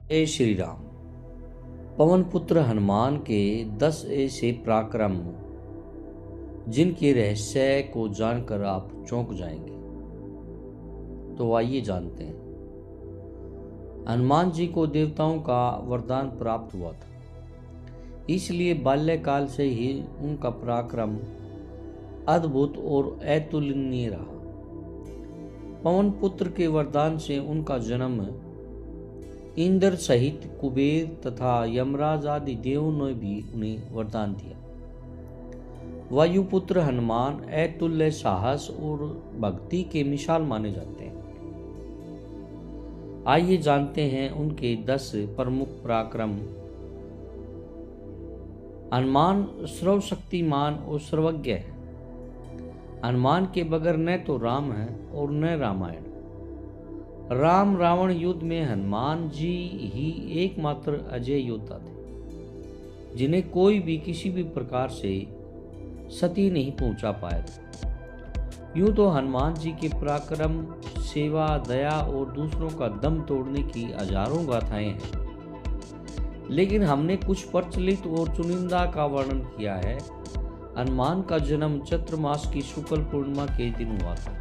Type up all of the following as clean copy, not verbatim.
जय श्री राम। पवन पुत्र हनुमान के 10 ऐसे पराक्रम जिनके रहस्य को जानकर आप चौंक जाएंगे। तो आइए जानते हैं। हनुमान जी को देवताओं का वरदान प्राप्त हुआ था, इसलिए बाल्यकाल से ही उनका पराक्रम अद्भुत और अतुलनीय रहा। पवन पुत्र के वरदान से उनका जन्म इंद्र सहित कुबेर तथा यमराज आदि देवों ने भी उन्हें वरदान दिया। वायुपुत्र हनुमान अतुल्य साहस और भक्ति के मिसाल माने जाते हैं। आइए जानते हैं उनके 10 प्रमुख पराक्रम। हनुमान सर्वशक्तिमान और सर्वज्ञ है। हनुमान के बगैर न तो राम है और न रामायण। राम रावण युद्ध में हनुमान जी ही एकमात्र अजय योद्धा थे, जिन्हें कोई भी किसी भी प्रकार से क्षति नहीं पहुंचा पाया था। यूं तो हनुमान जी के पराक्रम, सेवा, दया और दूसरों का दम तोड़ने की हजारों गाथाएं हैं, लेकिन हमने कुछ प्रचलित और चुनिंदा का वर्णन किया है। हनुमान का जन्म चैत्र मास की शुक्ल पूर्णिमा के दिन हुआ था।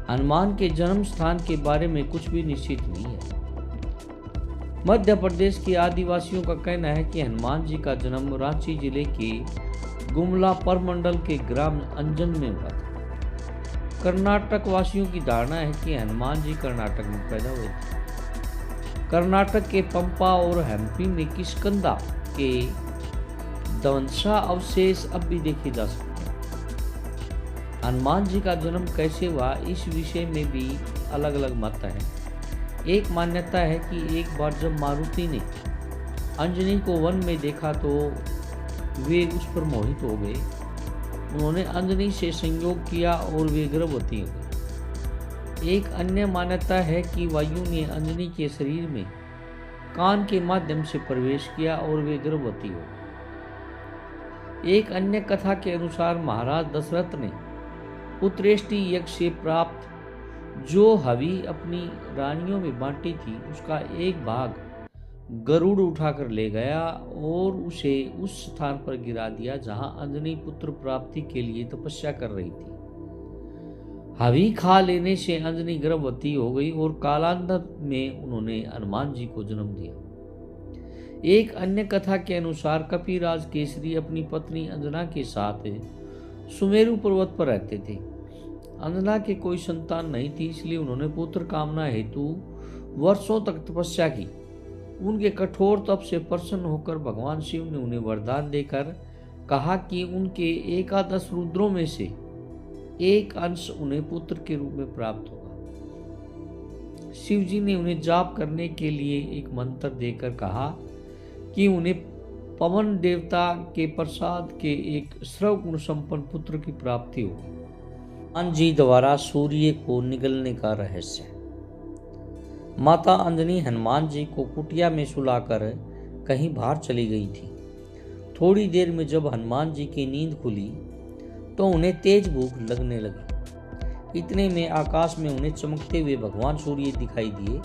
हनुमान के जन्म स्थान के बारे में कुछ भी निश्चित नहीं है। मध्य प्रदेश के आदिवासियों का कहना है कि हनुमान जी का जन्म रांची जिले के गुमला परमंडल के ग्राम अंजन में हुआ था। कर्नाटक वासियों की धारणा है कि हनुमान जी कर्नाटक में पैदा हुए थे। कर्नाटक के पंपा और हम्पी में किष्किंधा के ध्वंसावशेष अब भी देखे जा सकते हैं। हनुमान जी का जन्म कैसे हुआ, इस विषय में भी अलग अलग मत हैं। एक मान्यता है कि एक बार जब मारुति ने अंजनी को वन में देखा तो वे उस पर मोहित हो गए। उन्होंने अंजनी से संयोग किया और वे गर्भवती हो गई। एक अन्य मान्यता है कि वायु ने अंजनी के शरीर में कान के माध्यम से प्रवेश किया और वे गर्भवती हो गई। एक अन्य कथा के अनुसार महाराज दशरथ ने पुत्रेष्टि यज्ञ से प्राप्त जो हवि अपनी रानियों में बांटी थी, उसका एक भाग गरुड़ उठाकर ले गया और उसे उस स्थान पर गिरा दिया जहां अंजनी पुत्र प्राप्ति के लिए तपस्या कर रही थी। हवि खा लेने से अंजनी गर्भवती हो गई और कालांतर में उन्होंने हनुमान जी को जन्म दिया। एक अन्य कथा के अनुसार कपिराज केसरी अपनी पत्नी अंजना के साथ सुमेरु पर्वत पर रहते थे। अंजना के कोई संतान नहीं थी, इसलिए उन्होंने पुत्र कामना हेतु वर्षों तक तपस्या की। उनके कठोर तप से प्रसन्न होकर भगवान शिव ने उन्हें वरदान देकर कहा कि उनके 11 रुद्रों में से एक अंश उन्हें पुत्र के रूप में प्राप्त होगा। शिव जी ने उन्हें जाप करने के लिए एक मंत्र देकर कहा कि उन्हें पवन देवता के प्रसाद के एक सर्व गुण संपन्न पुत्र की प्राप्ति होगी। हनुमान जी द्वारा सूर्य को निगलने का रहस्य। माता अंजनी हनुमान जी को कुटिया में सुलाकर कहीं बाहर चली गई थी। थोड़ी देर में जब हनुमान जी की नींद खुली तो उन्हें तेज भूख लगने लगी। इतने में आकाश में उन्हें चमकते हुए भगवान सूर्य दिखाई दिए।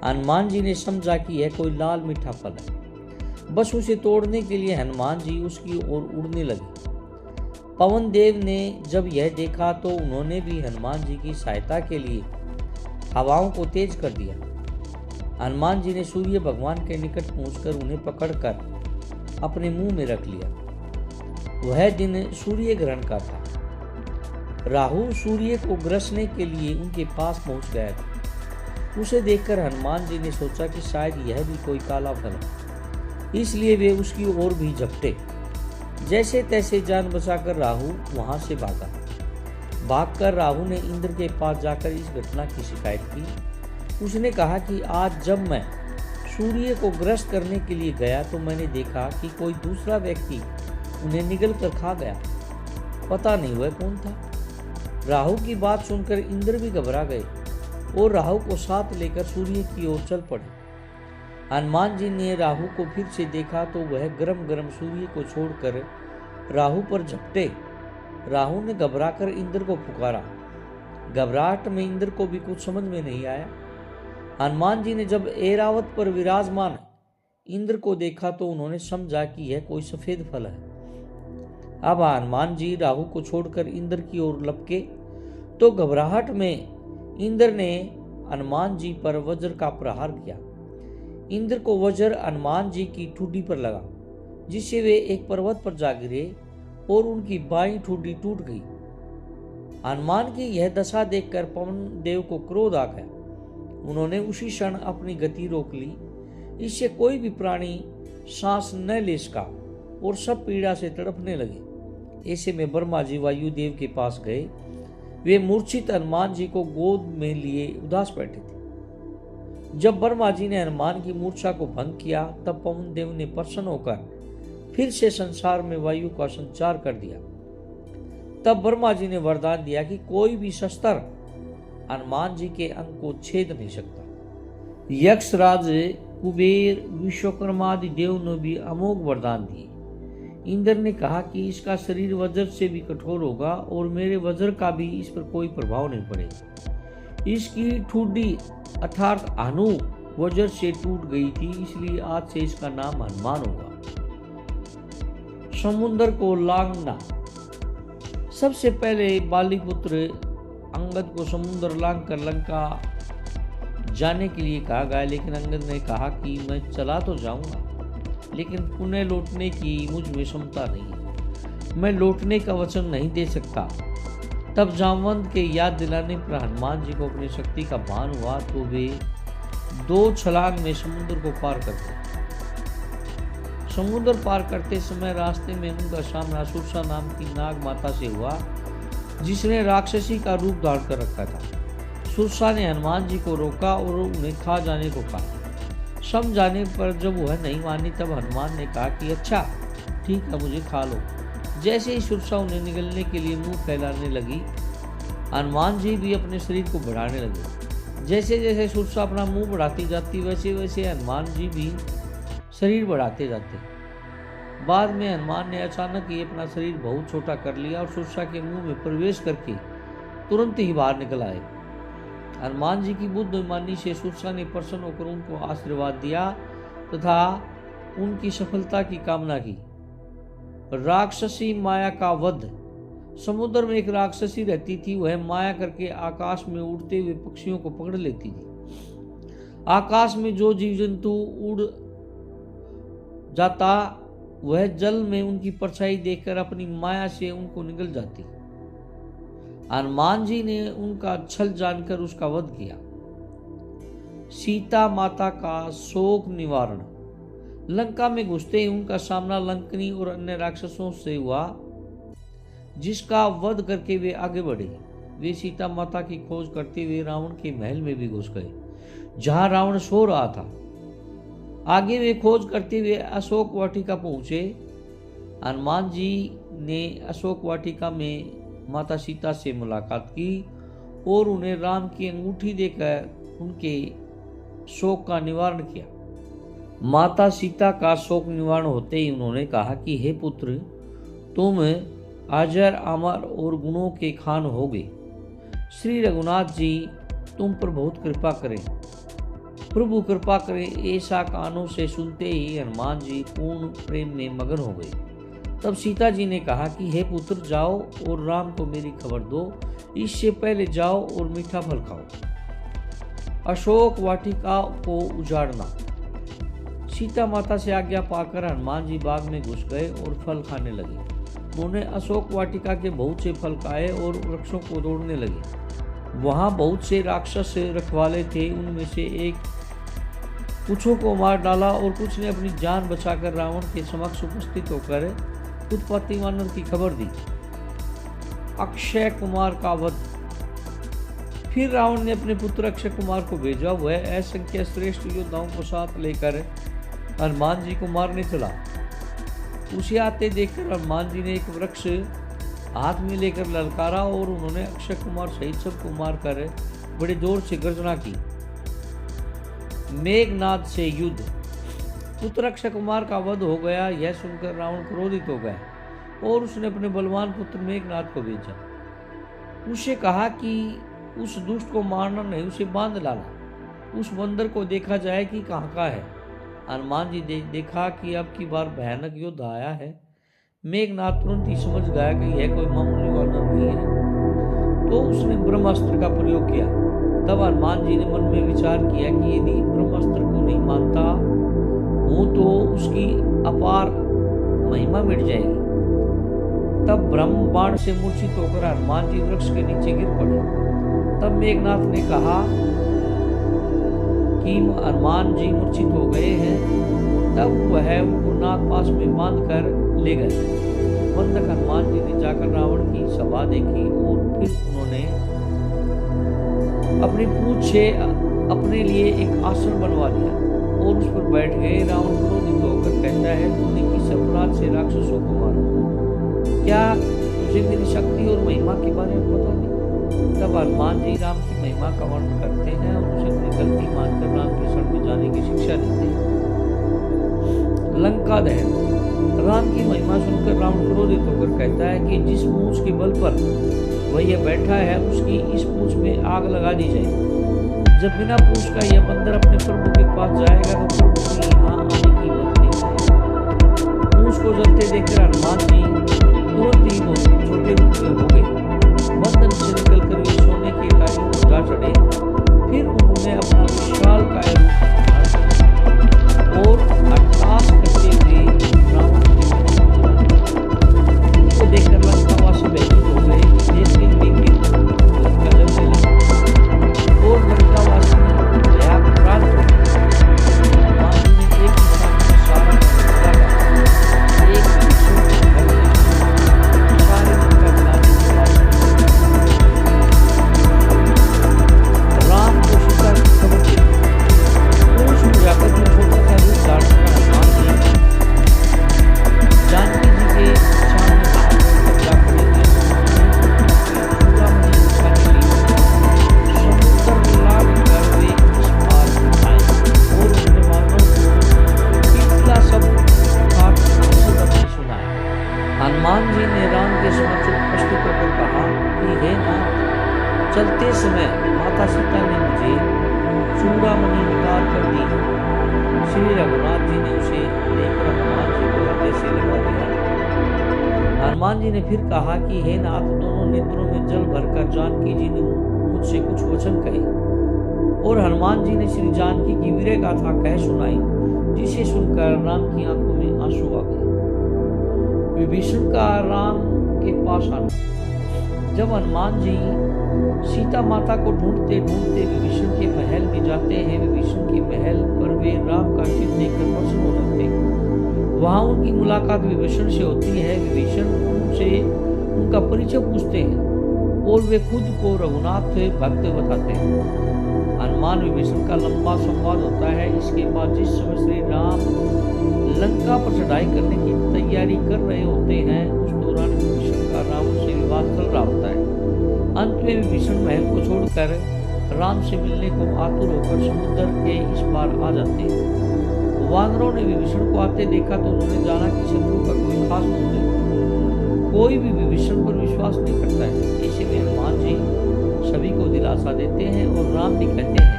हनुमान जी ने समझा कि यह कोई लाल मीठा फल है। बस उसे तोड़ने के लिए हनुमान जी उसकी ओर उड़ने लगे। पवन देव ने जब यह देखा तो उन्होंने भी हनुमान जी की सहायता के लिए हवाओं को तेज कर दिया। हनुमान जी ने सूर्य भगवान के निकट पहुंचकर उन्हें पकड़कर अपने मुंह में रख लिया। वह दिन सूर्य ग्रहण का था। राहु सूर्य को ग्रसने के लिए उनके पास पहुंच गया था। उसे देखकर हनुमान जी ने सोचा कि शायद यह भी कोई काला फल है, इसलिए वे उसकी ओर भी झपटे। जैसे तैसे जान बचाकर राहु वहां से भागा। भागकर राहु ने इंद्र के पास जाकर इस घटना की शिकायत की। उसने कहा कि आज जब मैं सूर्य को ग्रस्त करने के लिए गया तो मैंने देखा कि कोई दूसरा व्यक्ति उन्हें निगल कर खा गया। पता नहीं वह कौन था। राहु की बात सुनकर इंद्र भी घबरा गए और राहु को साथ लेकर सूर्य की ओर चल पड़े। हनुमान जी ने राहु को फिर से देखा तो वह गरम गरम सूर्य को छोड़कर राहु पर झपटे। राहु ने घबराकर इंद्र को पुकारा। घबराहट में इंद्र को भी कुछ समझ में नहीं आया। हनुमान जी ने जब ऐरावत पर विराजमान इंद्र को देखा तो उन्होंने समझा कि यह कोई सफेद फल है। अब हनुमान जी राहु को छोड़कर इंद्र की ओर लपके तो घबराहट में इंद्र ने हनुमान जी पर वज्र का प्रहार किया। इंद्र को वज्र हनुमान जी की ठुड्डी पर लगा, जिससे वे एक पर्वत पर जा गिरे और उनकी बाईं ठुड्डी टूट गई। हनुमान की यह दशा देखकर पवन देव को क्रोध आ गया। उन्होंने उसी क्षण अपनी गति रोक ली। इससे कोई भी प्राणी सांस न ले सका और सब पीड़ा से तड़पने लगे। ऐसे में ब्रह्मा जी वायुदेव के पास गए। वे मूर्छित हनुमान जी को गोद में लिए उदास बैठे थे। जब ब्रह्मा जी ने हनुमान की मूर्छा को भंग किया तब पवन देव ने प्रसन्न होकर फिर से संसार में वायु का संचार कर दिया। तब ब्रह्मा जी ने वरदान दिया कि कोई भी शस्त्र हनुमान जी के अंग को छेद नहीं सकता। यक्षराज कुबेर विश्वकर्मा आदि देव ने भी अमोघ वरदान दिए। इंद्र ने कहा कि इसका शरीर वज्र से भी कठोर होगा और मेरे वज्र का भी इस पर कोई प्रभाव नहीं पड़ेगा। इसकी ठुड्डी अर्थात हनु वज्र से टूट गई थी, इसलिए आज से इसका नाम हनुमान होगा। समुद्र को लांघना। सबसे पहले बालीपुत्र अंगद को समुद्र लांघकर लंका जाने के लिए कहा गया, लेकिन अंगद ने कहा कि मैं चला तो जाऊंगा, लेकिन पुनः लौटने की मुझ में क्षमता नहीं है, मैं लौटने का वचन नहीं दे सकता। तब जामवंत के याद दिलाने पर हनुमान जी को अपनी शक्ति का भान हुआ तो वे 2 छलांग में समुद्र को पार करते। समुद्र पार करते समय रास्ते में उनका सामना सुरसा नाम की नाग माता से हुआ, जिसने राक्षसी का रूप धारण कर रखा था। सुरसा ने हनुमान जी को रोका और उन्हें खा जाने को कहा। समझाने पर जब वह नहीं मानी तब हनुमान ने कहा कि अच्छा ठीक है, मुझे खा लो। जैसे ही सुरसा उन्हें निगलने के लिए मुंह फैलाने लगी, हनुमान जी भी अपने शरीर को बढ़ाने लगे। जैसे जैसे सुरसा अपना मुंह बढ़ाती जाती वैसे वैसे हनुमान जी भी शरीर बढ़ाते जाते। बाद में हनुमान ने अचानक ही अपना शरीर बहुत छोटा कर लिया और सुरसा के मुंह में प्रवेश करके तुरंत ही बाहर निकल आए। हनुमान जी की बुद्धिमानी से सुरसा ने प्रसन्न होकर उनको आशीर्वाद दिया तथा उनकी सफलता की कामना की। राक्षसी माया का वध। समुद्र में एक राक्षसी रहती थी। वह माया करके आकाश में उड़ते हुए पक्षियों को पकड़ लेती थी। आकाश में जो जीव जंतु उड़ जाता वह जल में उनकी परछाई देखकर अपनी माया से उनको निगल जाती। हनुमान जी ने उनका छल जानकर उसका वध किया। सीता माता का शोक निवारण। लंका में घुसते ही उनका सामना लंकनी और अन्य राक्षसों से हुआ, जिसका वध करके वे आगे बढ़े। वे सीता माता की खोज करते हुए रावण के महल में भी घुस गए, जहां रावण सो रहा था। आगे वे खोज करते हुए अशोक वाटिका पहुंचे। हनुमान जी ने अशोक वाटिका में माता सीता से मुलाकात की और उन्हें राम की अंगूठी देकर उनके शोक का निवारण किया। माता सीता का शोक निवारण होते ही उन्होंने कहा कि हे पुत्र, तुम अजर अमर और गुणों के खान होगे। श्री रघुनाथ जी तुम पर बहुत कृपा करें, प्रभु कृपा करें। ऐसा कानों से सुनते ही हनुमान जी पूर्ण प्रेम में मगन हो गए। तब सीता जी ने कहा कि हे पुत्र, जाओ और राम को मेरी खबर दो। इससे पहले जाओ और मीठा फल खाओ। अशोक वाटिका को उजाड़ना। सीता माता से आज्ञा पाकर हनुमान जी बाग में घुस गए और फल खाने लगे। उन्होंने अशोक वाटिका के बहुत से फल खाए और वृक्षों को तोड़ने लगे। वहां बहुत से राक्षस रखवाले थे। उनमें से एक कुछों को मार डाला और कुछ ने अपनी जान बचाकर रावण के समक्ष उपस्थित होकर उत्पत्ति वानर की खबर दी। अक्षय कुमार का वध। फिर रावण ने अपने पुत्र अक्षय कुमार को भेजा। वह असंख्य श्रेष्ठ योद्धाओं को साथ लेकर हनुमान जी को मारने चला। उसे आते देखकर हनुमान जी ने एक वृक्ष हाथ में लेकर ललकारा और उन्होंने अक्षय कुमार सहित सबको मारकर बड़े जोर से गर्जना की। मेघनाद से युद्ध। पुत्र अक्षय कुमार का वध हो गया। यह सुनकर रावण क्रोधित हो गया और उसने अपने बलवान पुत्र मेघनाद को भेजा। उससे कहा कि उस दुष्ट को मारना नहीं, उसे बांध डाला। उस बंदर को देखा जाए कि कहाँ का है। हनुमान जी देखा कि अब की बार भयानक युद्ध आया है। मेघनाथ तुरंत ही समझ गया कि यह कोई मामूली वानर नहीं है, तो उसने ब्रह्मास्त्र का प्रयोग किया। तब हनुमान जी ने मन में विचार किया कि यदि ब्रह्मास्त्र को नहीं मानता हूं तो उसकी अपार महिमा मिट जाएगी। तब ब्रह्म बाण से मूर्छित होकर हनुमान जी वृक्ष के नीचे गिर पड़े। तब मेघनाथ ने कहा कि हनुमान जी मूर्छित हो गए हैं। तब वह उनको नागपाश में बांध कर ले गए। बंधक हनुमान जी ने जाकर रावण की सभा देखी और फिर उन्होंने अपनी पूंछ से अपने लिए एक आसन बनवा लिया और उस पर बैठ गए। रावण क्रोधित होकर कहता है, तूने किस अपराध से राक्षसों को मारा? क्या तुझे मेरी शक्ति और महिमा के बारे में पता नहीं? तब हनुमान जी राम की महिमा का वर्णन करते हैं और उसे अपनी गलती मानकर राम की शरण में जाने की शिक्षा देते हैं। लंका दहन। राम की महिमा सुनकर रावण क्रोधित होकर कहता है कि जिस पूंछ के बल पर वह यह बैठा है उसकी इस पूंछ में आग लगा दी जाए। जब बिना पूंछ का यह बंदर अपने प्रभु के पास जाएगा तो प्रभु की यहाँ आने की हिम्मत नहीं है। पूंछ को जलते देखकर हनुमान जी तुरंत ही वो छोटे हो गए। बंधन से निकलकर वे सोने की इकाइयों को जा चढ़े। फिर उन्होंने अपना विशाल काय रूप और अट्टहास करते हुए रावण को देखकर लंकावासी भयभीत हो गए। जैसे ही लंका जलने लगी और लंकावासी भयाक्रांत हो गए। हनुमान जी ने एक दिशा में सारा एक सारे लंका जलाने के बाद राम को सीता की खबर दी। पूंछ में जाकर जो छोटा सा रूप धारण कर हनुमान जी जानकी जी के सामने जा खड़े थे। चूड़ामणि दिखाने के लिए समुद्र लाल कर वे इस पार आए और उन्होंने वानरों को इतना सब काट हंसी सुनाया। हनुमान जी ने राम के समक्ष उपस्थित होकर कहा कि हे नाथ, चलते समय माता सीता ने मुझे चूड़ामणि उतार कर दी। श्री रघुनाथ जी ने उसे लेकर हनुमान जी को हृदय से लगा दिया। हनुमान जी ने फिर कहा कि हे नाथ, दोनों नेत्रों में जल भरकर जानकी जी ने मुझसे कुछ वचन कहे। और हनुमान जी ने श्री जानकी की वीर गाथा कह सुनाई, जिसे सुनकर राम की आंखों में आंसू आ गए। विभीषण का राम के पास आना। जब हनुमान जी सीता माता को ढूंढते ढूंढते विभीषण के महल में जाते हैं, विभीषण के महल पर वे राम का चित्र देखकर प्रसन्न हो जाते हैं। वहां उनकी मुलाकात विभीषण से होती है। विभीषण उनसे उनका परिचय पूछते हैं और वे खुद को रघुनाथ भक्त बताते हैं। हनुमान विभीषण का लंबा संवाद होता है। इसके बाद जिस समय श्री राम लंका पर चढ़ाई करने की तैयारी कर रहे होते हैं, उस दौरान विभीषण का रावण से विवाद चल रहा होता है। अंत में विभीषण महल को छोड़कर राम से मिलने को आतुर होकर समुद्र के इस पार आ जाते हैं। वानरों ने विभीषण को आते देखा तो उन्होंने जाना कि शत्रु का कोई खास दूत है। कोई भी विभीषण पर विश्वास नहीं करता है। ऐसे में हनुमान जी सभी को दिलासा देते हैं और राम भी कहते हैं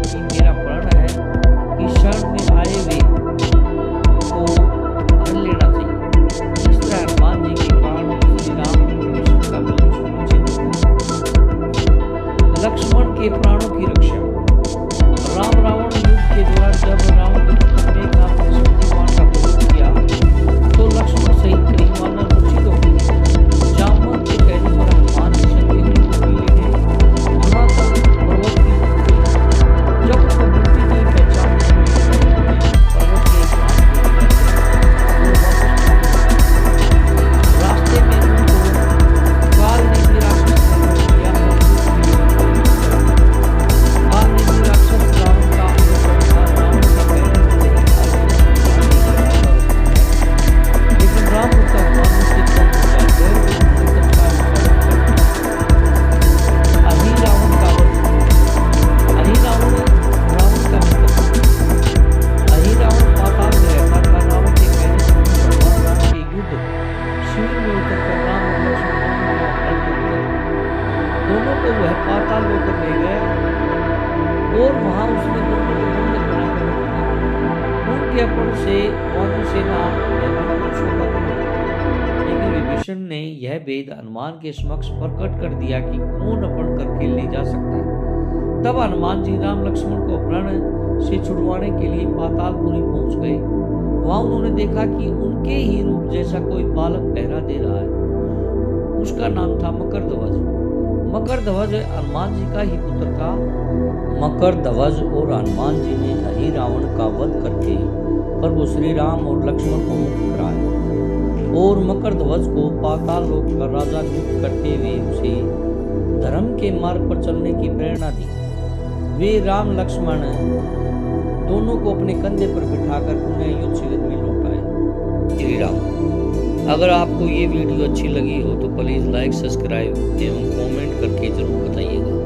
कि मेरा प्रण है कि शरण में आए वे को हर लेना चाहिए। इस तरह हनुमान जी के कारण श्री राम विभीषण का मिलन सुनिश्चित हुआ। लक्ष्मण के प्राणों की रक्षा। राम रावण युद्ध के दौरान जब रावण के पुत्र मेघनाथ ने शक्तिमान का प्रयोग किया तो लक्ष्मण सहित कई वानर मूर्छित हो गए। जामवंत के कहने पर हनुमान जी संजीवनी बूटी लेने धुनातल पर्वत की जब उनको बूटी की पहचान नहीं हुई सूर्यपण से वानर सेना लेकिन विभीषण ने यह भेद हनुमान के समक्ष प्रकट कर दिया कि कौन अपहरण करके ले जा सकता है। तब हनुमान जी राम लक्ष्मण को अपहरण से छुड़वाने के लिए पातालपुरी पहुंच गए। वहां उन्होंने देखा कि उनके ही रूप जैसा कोई बालक पहरा दे रहा है। उसका नाम था मकरध्वज। मकरध्वज हनुमान जी का ही पुत्र था। मकरध्वज और हनुमान जी ने ही रावण का वध करके प्रभु श्री राम और लक्ष्मण को मुक्त कराया और मकरध्वज को पाताल लोक का राजा नियुक्त करते हुए उसे धर्म के मार्ग पर चलने की प्रेरणा दी। वे राम लक्ष्मण दोनों को अपने कंधे पर बिठाकर पुनः युद्ध शिविर में लौटाए। श्री राम। अगर आपको ये वीडियो अच्छी लगी हो तो प्लीज़ लाइक, सब्सक्राइब एवं कमेंट करके जरूर बताइएगा।